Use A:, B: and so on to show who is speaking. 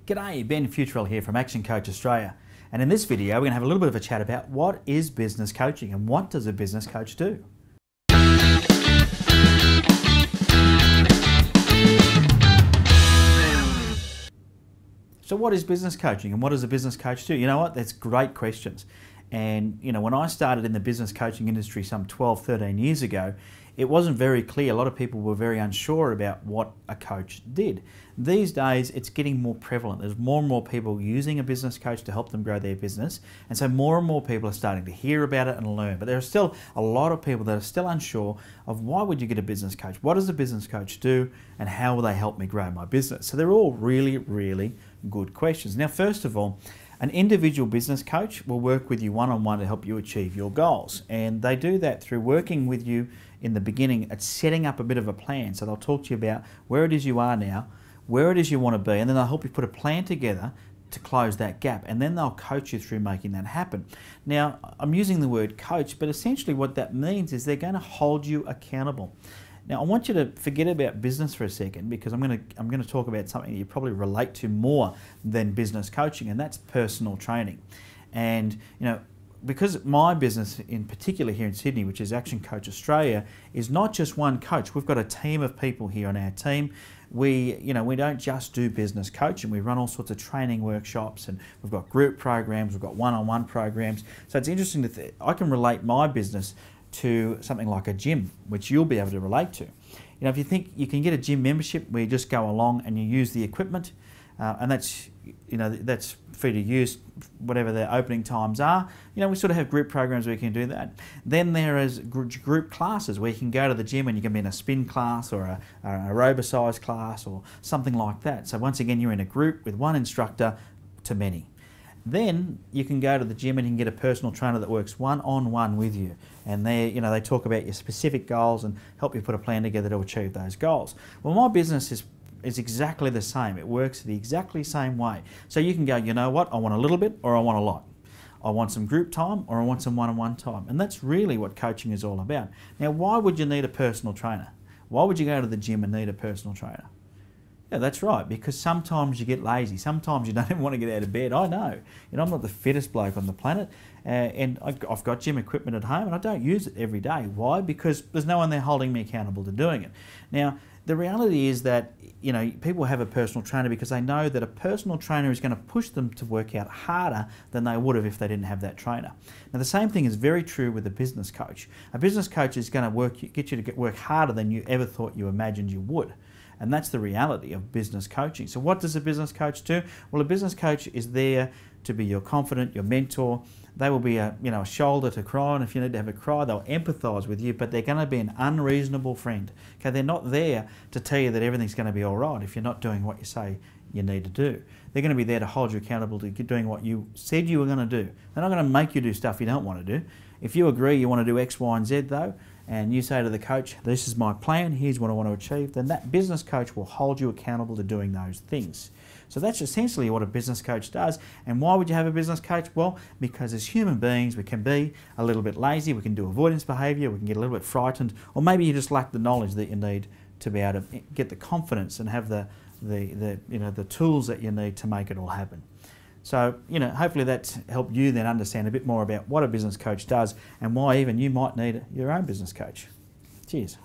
A: G'day, Ben Futrell here from ActionCOACH Australia, and in this video we're going to have a little bit of a chat about what is business coaching and what does a business coach do. So what is business coaching and what does a business coach do? You know what, that's great questions. And you know, when I started in the business coaching industry some 12, 13 years ago, it wasn't very clear. A lot of people were very unsure about what a coach did. These days, it's getting more prevalent. There's more and more people using a business coach to help them grow their business. And so more and more people are starting to hear about it and learn. But there are still a lot of people that are still unsure of why would you get a business coach? What does a business coach do? And how will they help me grow my business? So they're all really, really good questions. Now, first of all, an individual business coach will work with you one-on-one to help you achieve your goals. And they do that through working with you in the beginning at setting up a bit of a plan. So they'll talk to you about where it is you are now, where it is you want to be, and then they'll help you put a plan together to close that gap. And then they'll coach you through making that happen. Now, I'm using the word coach, but essentially what that means is they're going to hold you accountable. Now, I want you to forget about business for a second because I'm going to talk about something that you probably relate to more than business coaching, and that's personal training. And you know, because my business in particular here in Sydney, which is ActionCOACH Australia, is not just one coach. We've got a team of people here on our team. We don't just do business coaching. We run all sorts of training workshops, and we've got group programs, we've got one-on-one programs. So it's interesting that I can relate my business to something like a gym, which you'll be able to relate to. You know, if you think you can get a gym membership where you just go along and you use the equipment, and that's free to use whatever their opening times are. You know, we sort of have group programs where you can do that. Then there is group classes where you can go to the gym and you can be in a spin class or an aerobicise class or something like that. So once again, you're in a group with one instructor to many. Then you can go to the gym and you can get a personal trainer that works one-on-one with you. And they talk about your specific goals and help you put a plan together to achieve those goals. Well, my business is exactly the same. It works the exactly same way. So you can go, you know what, I want a little bit or I want a lot. I want some group time or I want some one-on-one time. And that's really what coaching is all about. Now, why would you need a personal trainer? Why would you go to the gym and need a personal trainer? Yeah, that's right, because sometimes you get lazy. Sometimes you don't even want to get out of bed. I know. You know, I'm not the fittest bloke on the planet, and I've got gym equipment at home, and I don't use it every day. Why? Because there's no one there holding me accountable to doing it. Now, the reality is that, you know, people have a personal trainer because they know that a personal trainer is going to push them to work out harder than they would have if they didn't have that trainer. Now, the same thing is very true with a business coach. A business coach is going to get you to work harder than you ever thought you imagined you would. And that's the reality of business coaching. So what does a business coach do? Well, a business coach is there to be your confidant, your mentor. They will be a shoulder to cry on. If you need to have a cry, they'll empathise with you, but they're going to be an unreasonable friend. Okay, they're not there to tell you that everything's going to be all right if you're not doing what you say you need to do. They're going to be there to hold you accountable to doing what you said you were going to do. They're not going to make you do stuff you don't want to do. If you agree you want to do X, Y, and Z though, and you say to the coach, this is my plan, here's what I want to achieve, then that business coach will hold you accountable to doing those things. So that's essentially what a business coach does. And why would you have a business coach? Well, because as human beings, we can be a little bit lazy, we can do avoidance behaviour, we can get a little bit frightened, or maybe you just lack the knowledge that you need to be able to get the confidence and have the tools that you need to make it all happen. So, you know, hopefully that's helped you then understand a bit more about what a business coach does and why even you might need your own business coach. Cheers.